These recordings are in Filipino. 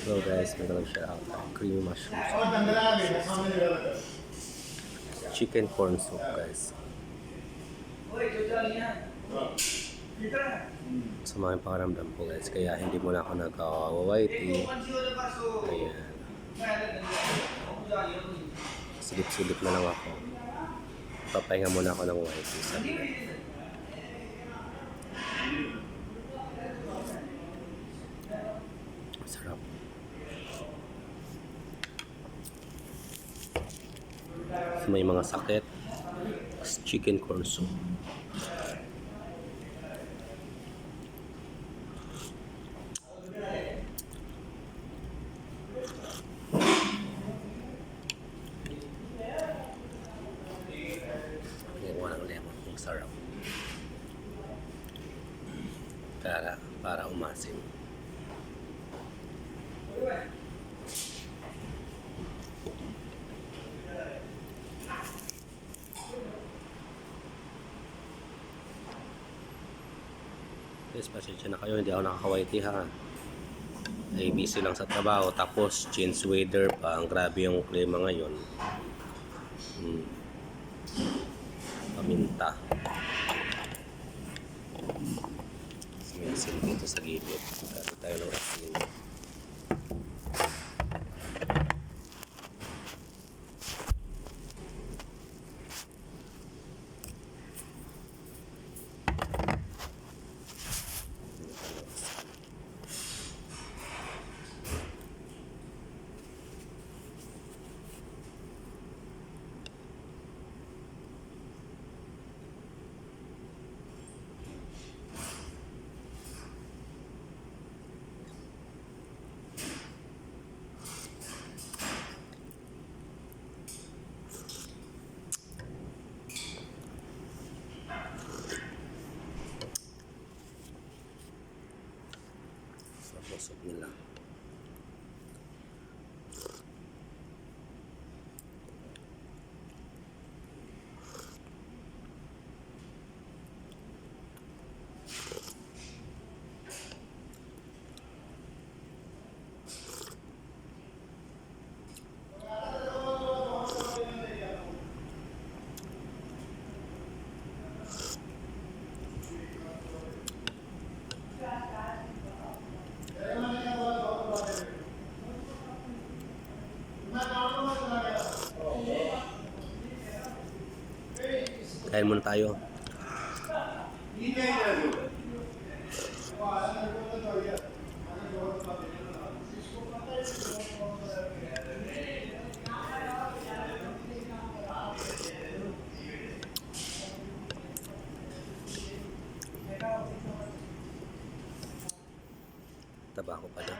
Hello guys, magandang shout out tayo. Creamy mushroom soup. Chicken corn soup guys. Sama yung pakaramdam ko guys, kaya hindi muna ako nag-whitey. Ayan. Silip-silip na lang ako. Papahinga muna ako ng whitey. Sarap. May mga sakit. Chicken corn soup. Walang lemon. Ang sarap. Para umasim. Guys, pasensya na kayo, hindi ako nakaka-whitey ha. Ay busy lang sa trabaho, tapos change weather pa, ang grabe yung klima ngayon. Paminta. May asin dito sa gilid. Kasi tayo ng asin. Pusok nila. Kain muna tayo. Taba ko pala.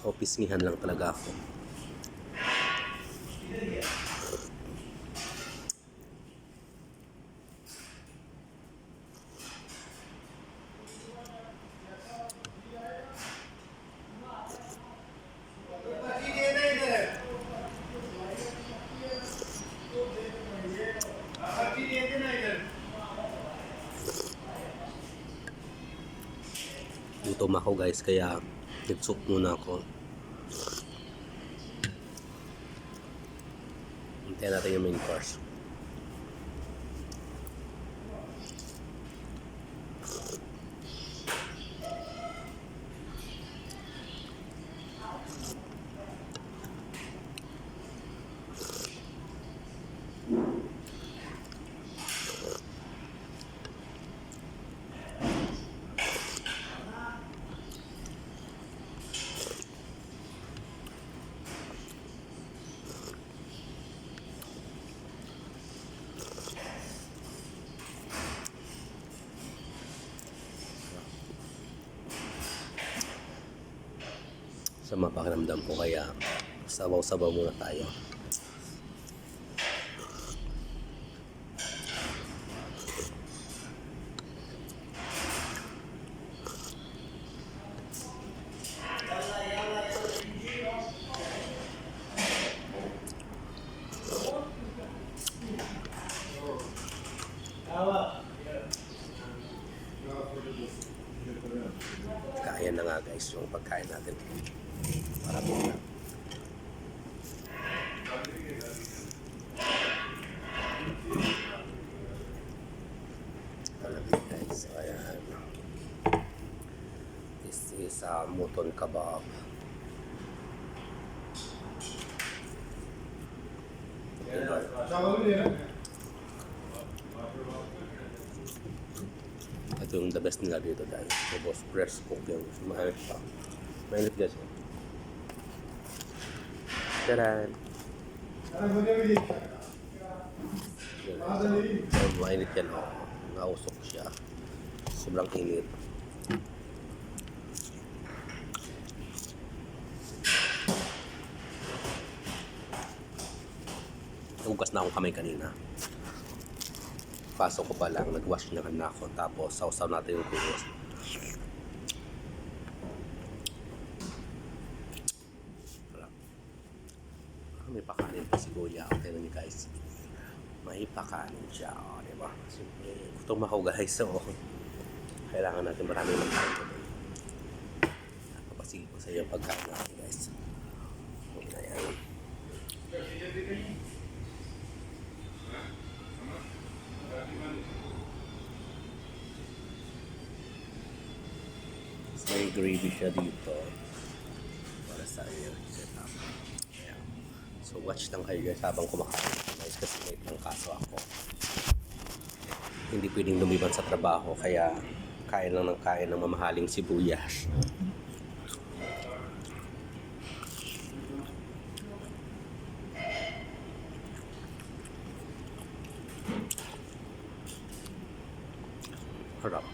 O pisngihan lang talaga ako. Gutom ako guys, kaya nag-soup muna ako. Hintayin natin yung main course. Sa mapakiramdam ko, kaya sabaw-sabaw muna tayo. Kaya na nga guys yung pagkain natin. Marami na. Marami guys. So, ayan. This is mutton kebab. Ito yung the best nila dito dahil boss fresh cook yung mainit pa. Mainit guys. Taran! Mainit yan. Nausok siya. Sobrang init. Nagugas na akong kamay kanina. Pasok ko pa lang, nag-wash na ako. Tapos sausaw natin yung kubos. May pakanin pa si Kuya. Tignan niyo guys. May pakanin siya. O, diba? Siyempre, gutom ako guys. So, kailangan natin maraming magkain ko doon. Napapasig ko sa iyo pagkain natin guys. Ayan. May gravy siya dito para sa iyo setup. Ayan. So watch lang kayo guys habang kumakain guys kasi late lang kaso ako. Hindi pwedeng lumiban sa trabaho kaya kain lang ng kain ng mamahaling sibuyas. Harap.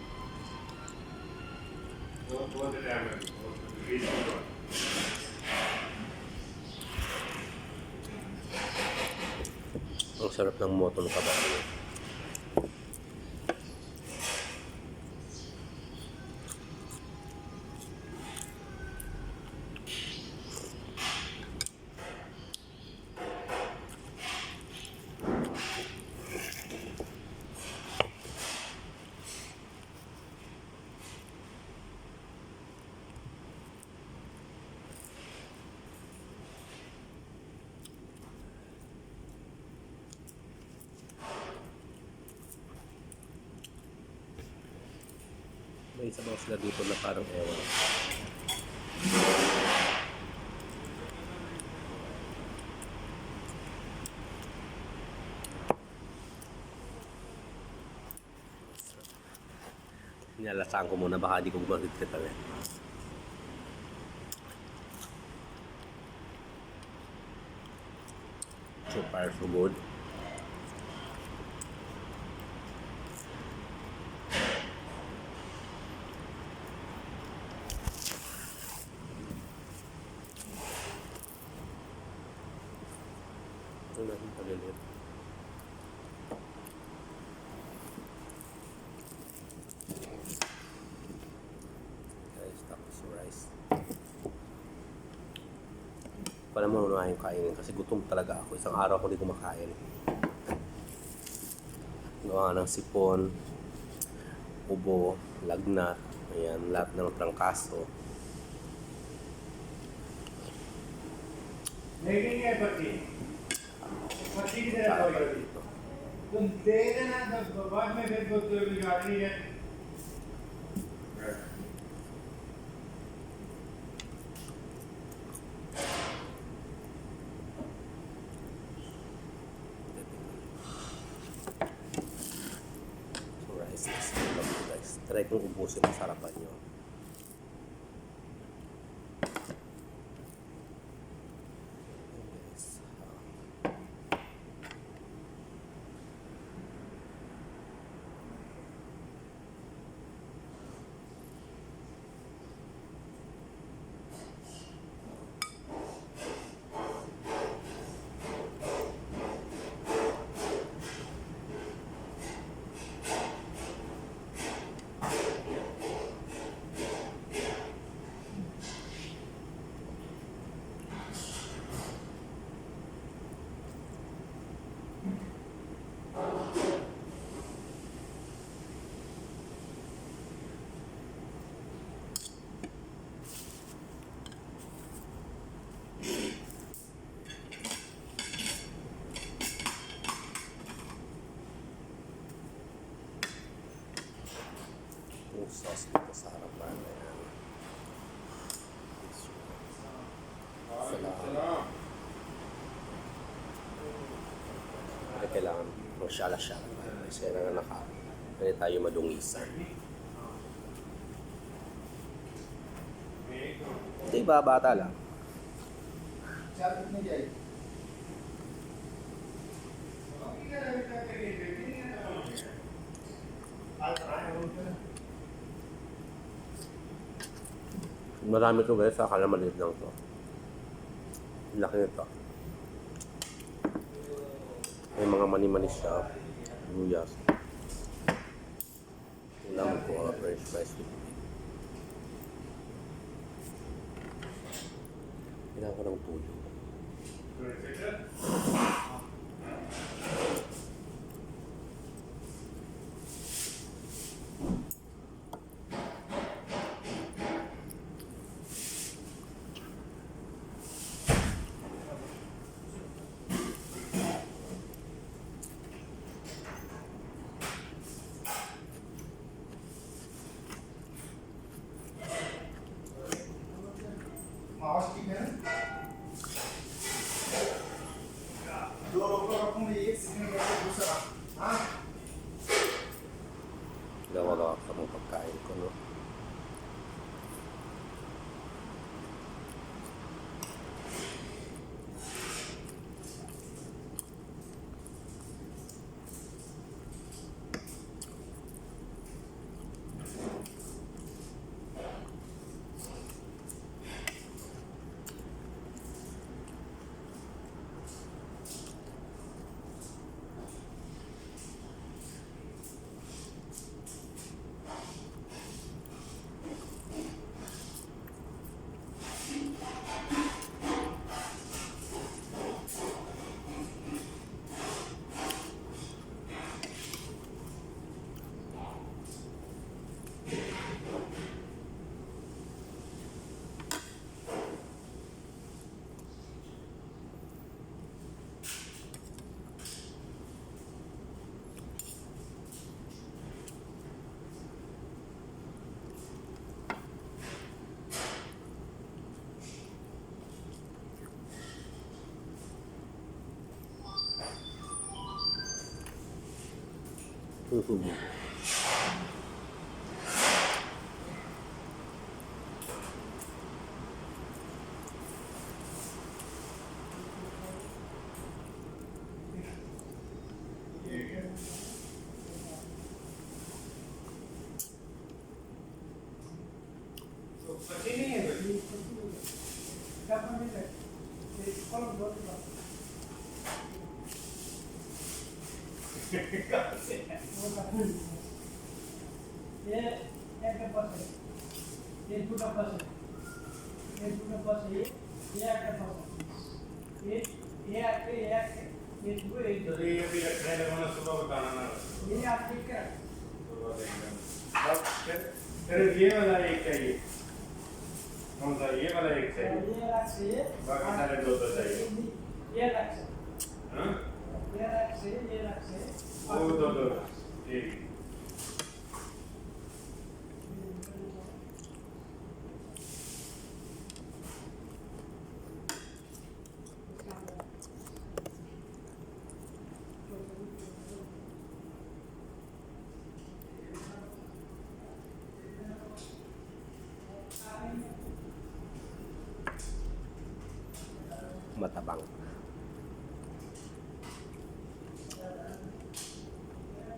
Ang sarap ng mutton kebab. May sabaw sila dito na parang ewan. Nilalasaan ko muna baka di ko gumagit-git pa rin. So far so good. Ito natin palilit. Guys, tapos rice. Pala mo na yung kainin kasi gutom talaga ako. Isang araw ko hindi kumakain. Gawa ng sipon, ubo, lagnat, ayan, lahat ng trangkaso. लेकिन ये पति पति की तरह हो गई तुम दे देना तो बाद में फिर वो तो गाड़ी है So rice is guys. Try kong ubusin ang sarapan nyo. kailangan masyala-syala tayo. Kasi hindi tayo madungisan. Hindi ba, bata lang. Sabi niya dyan. Marami ito guys, akala maliit lang ito. Laki nito. May mga mani-mani siya. Luyas. Ulam ko, french fries with meat. Kailangan ko ng tuyo. Mouse की है दो रोकड़ रखूंगी एक सेकंड का दूसरा हाँ Gawa-gawa ka ng pagkain ko, no? बच्चे नहीं है क्या करने का कौन दो ये एक पास है ये दूसरा पास है ये दूसरा पास है ये एक पास है ये दो एक तो ये भी रखने लगना सुबह बताना ना ये आप ठीक है सुबह देखना अब फिर ये वाला एक चाहिए कौन सा ये वाला एक चाहिए ये रख से बाकी सारे दो दो चाहिए ये रख से हाँ ये रख से वो दो दो ठीक Matabang.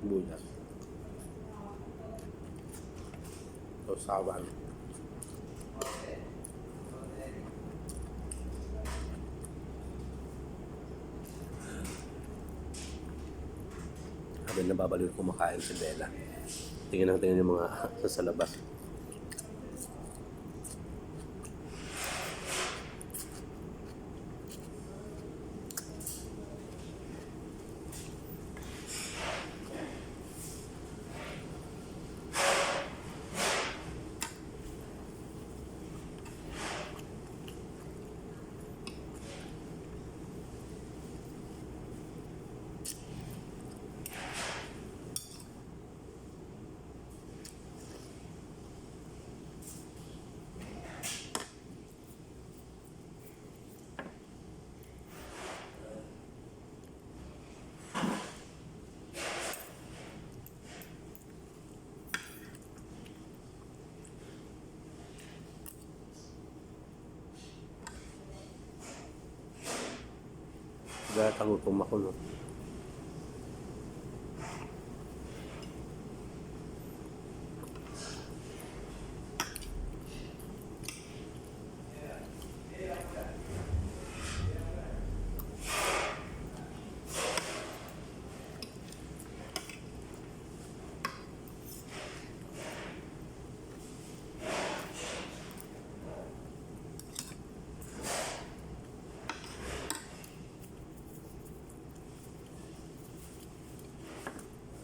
Buyas. Sausawan. Habang nababaliw kumakain si Bella. Tingnan yung mga sa labas. Kaya tangutom ako, no?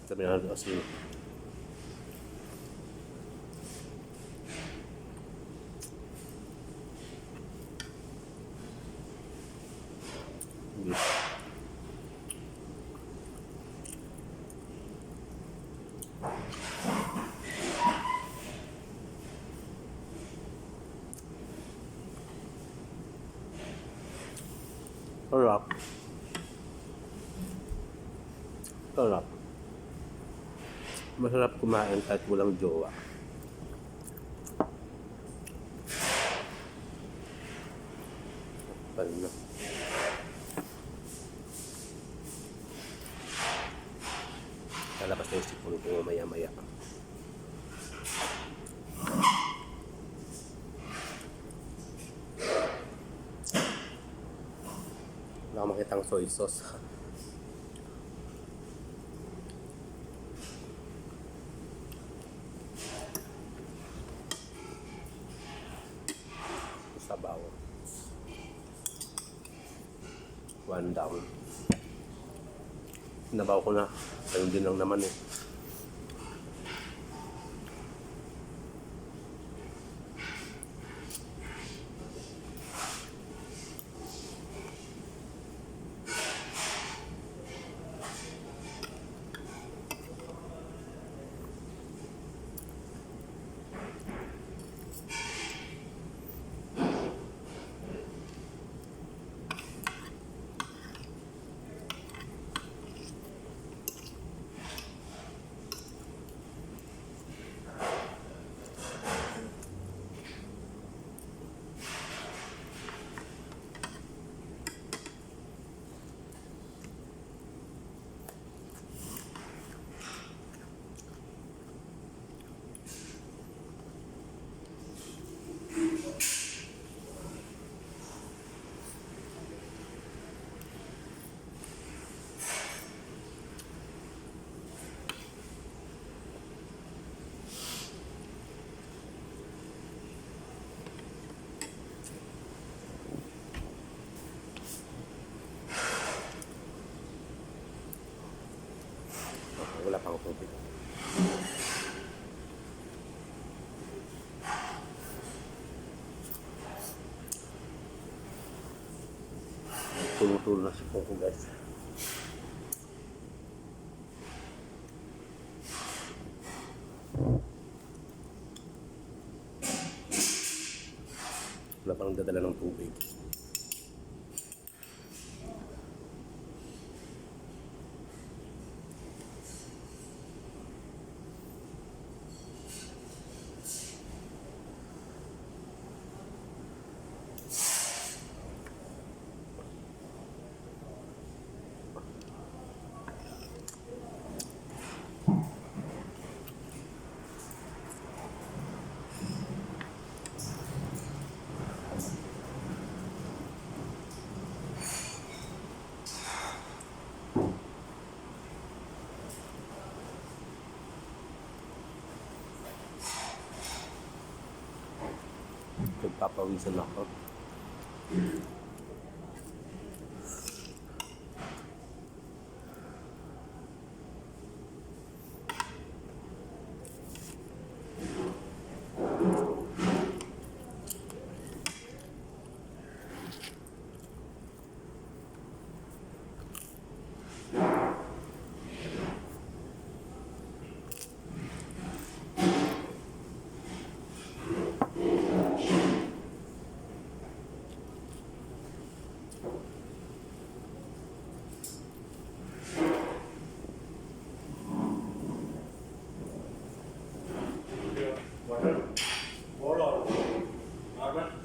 Sabi na natin asin. Hindi. Sarap. Sarap. Masarap kumain kahit walang jowa. Pal na. Lalabas na yung sipon ko maya-maya. Wala akong makitang soy sauce. Sabaw. One down. Nabaw ko na. Ayun din lang naman eh. Wala pang tubig. Tulo-tulo na si Coco, guys. Wala pang dadala ng tubig. Nagpapawisan ako.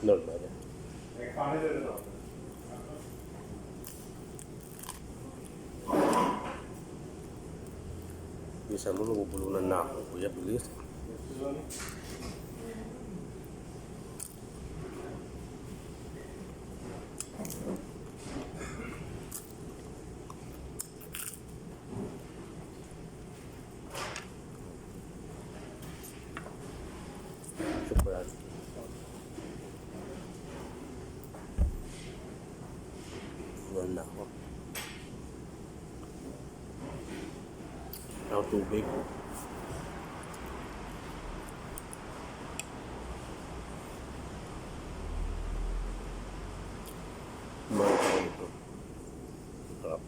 Normal yan. Bilisan mo, nabubulunan na ako. Kuya, bilis. Syukuran. Bulunan na ako. Now tubig. Kumain ako nito. Sarap.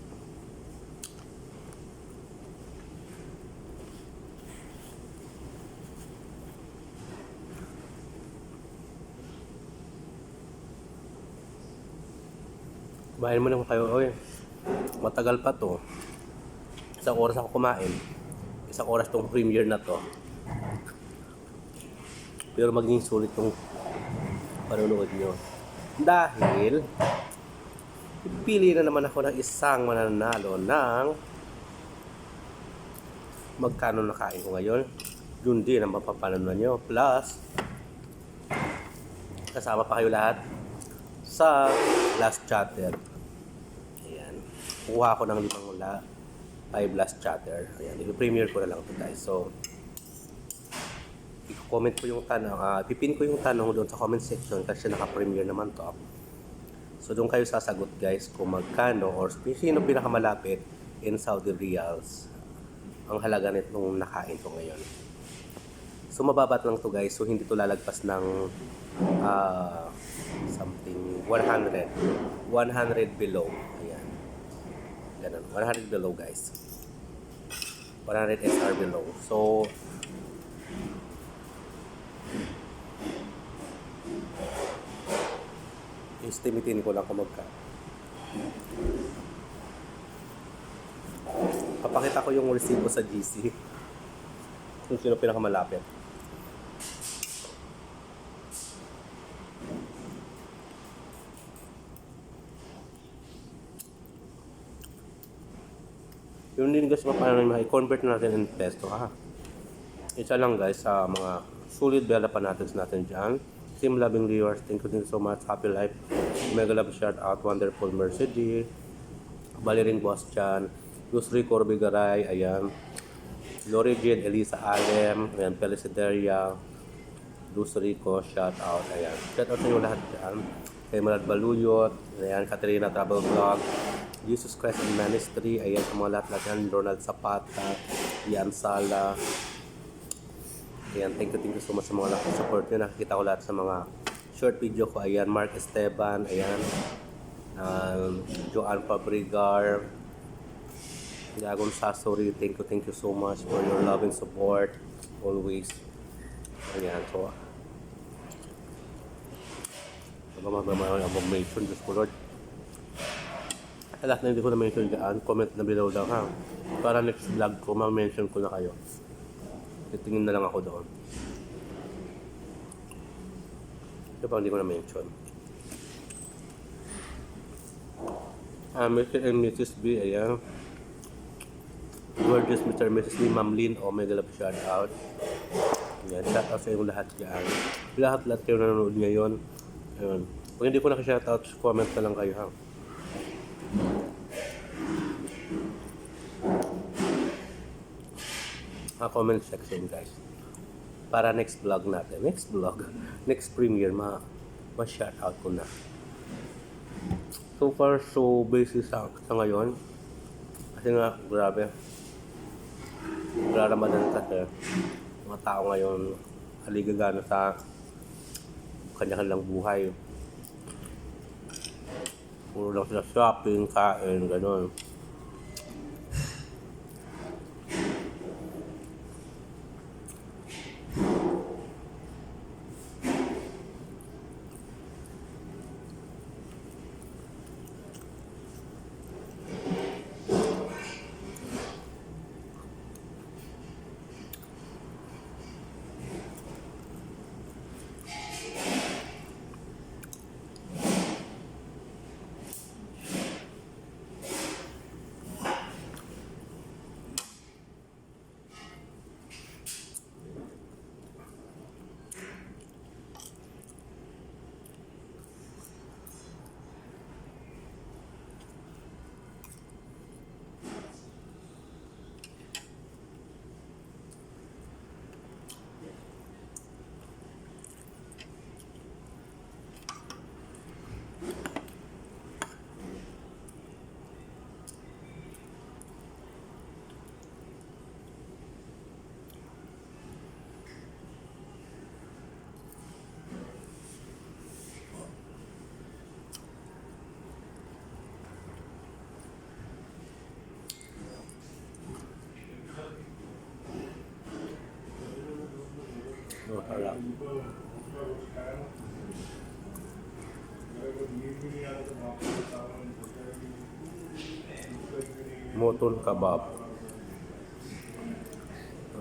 Kumain mo naman kayo. Oy, matagal pa to. Isang oras ako kumain. Isang oras tong premiere na to. Pero maging sulit tong panonood nyo. Dahil pili na naman ako ng isang mananalo ng magkano nakain ko ngayon. Yun din ang mapapanood nyo. Plus, kasama pa kayo lahat sa last chatter. Ayan. Kuha ko ng 5 last chatter. Ayan. I-premiere ko na lang ito guys. So, i-comment ko yung tanong. Pipin ko yung tanong doon sa comment section kasi naka-premiere naman to. So, doon kayo sasagot guys kung magkano or sino pinakamalapit in Saudi Riyals ang halaga nitong nakain ko ngayon. So, mababat lang to guys. So, hindi to lalagpas ng something 100 below. Ayan. Ganun. 100 below guys. 100 SR below. So, estimatein ko lang kung magka. Papakita ko yung resibo sa GC kung sino pinakamalapit. Yun din guys, paano i-convert natin in peso ha. Isa lang guys sa mga solid bella panatins natin dyan. Team Loving Viewers, thank you so much. Happy life. Mega love shout out. Wonderful Mercy G. Baliring Boss Chan. Yusri Corbigaray. Ayan. Lori Jade, Elisa Alem. Ayan. Felicidaria. Luz Rico. Shout out. Ayan. Shout out sa inyo lahat dyan. Kay Malad Baluyot. Ayan. Katerina Travel Vlog. Jesus Christ and Ministry. Ayan. Sa mga lahat yan. Ronald Zapata. Ian Sala. Ayan, thank you so much sa mga support nyo. Nakikita ko lahat sa mga short video ko. Ayan, Mark Esteban. Ayan. Joanne Fabrigar. Gagon Sasori. Thank you so much for your love and support. Always. Ayan, so. Mag-mention. Diyos ko, Lord. Lahat na hindi ko na-mention dyan. Comment na below lang ha. Para next vlog ko, ma-mention ko na kayo. Titingin na lang ako doon. Ito pa hindi ko na-mention. Mr. and Mrs. B, ayan. Gorgeous Mr. and Mrs. B, Ma'am Lynn, Omega Love shout out. Ayan, shout out sa inyong lahat dyan. Lahat kayo nanonood ngayon. Ayan. Pag hindi ko naka-shout out, comment na lang kayo ha. Comment section guys para next vlog natin, next premiere ma-shout out ko na. So far so busy sa ngayon kasi nga grabe Ramadan kasi mga tao ngayon haligagana sa kanya-kanyang buhay, puro lang sila shopping, kain, gano'n. Sarap. Moton kebab.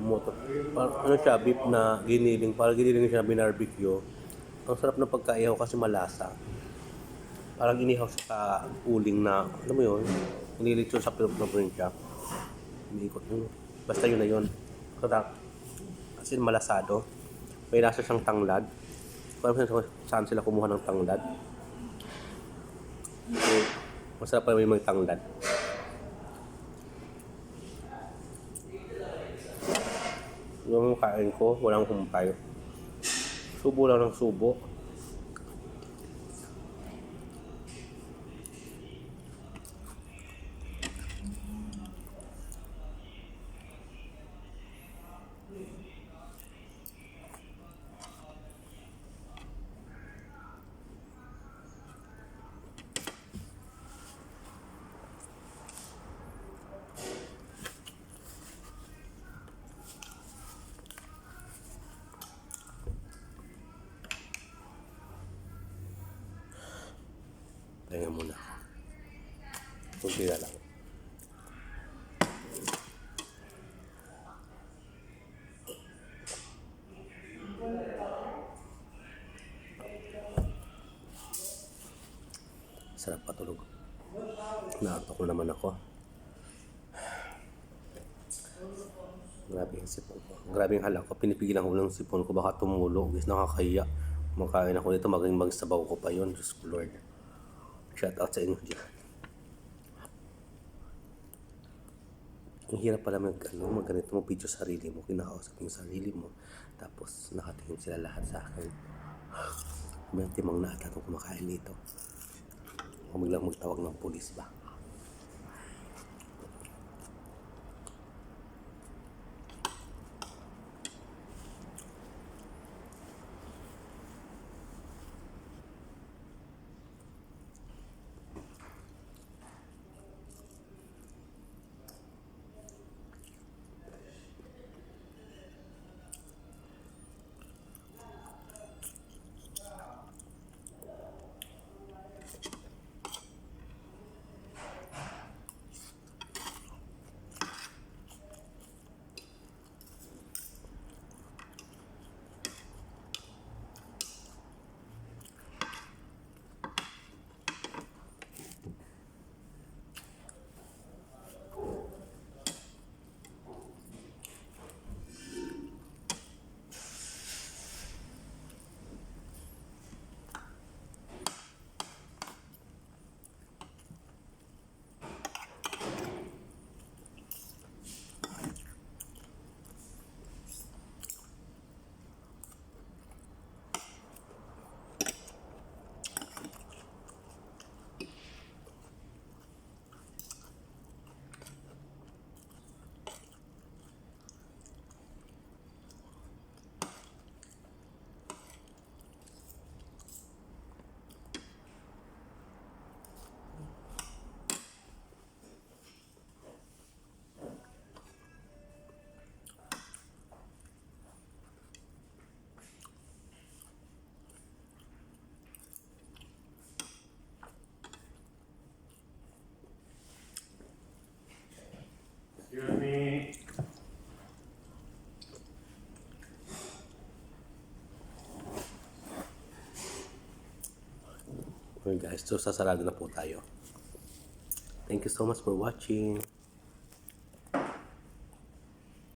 Moton. Ano siya, beef na giniling. Parang giniling siya binarbecue. Ang sarap ng pagkaihaw kasi malasa. Parang inihaw siya sa uling na, alam mo yun, inilit yun sa probinsya. Iniikot yun. Basta yun na yun. Sarap. Kasi malasado. May lasa siyang tanglad. Parang saan sila kumuha ng tanglad. So, masarap pa may mga tanglad. Yung kain ko, walang humpay. Subo lang ng subo. Pahinga muna ako. Kunti na lang. Sarap patulog. Naantok na naman ako. Grabe yung sipon ko. Grabe yung hala ko. Pinipigilan ko lang yung sipon ko. Baka tumulo. Guys, nakakahiya. Makain ako dito. Magsabaw ko pa yun. Diyos ko Lord. Shout out sa inyo dyan. Ang hirap pala ganito mo video sarili mo. Kinakausap yung sarili mo. Tapos nakatingin sila lahat sa akin. May timang na ata itong kumakain dito. O biglang magtawag ng pulis ba? Excuse me. Okay guys, so sasarado na po tayo. Thank you so much for watching.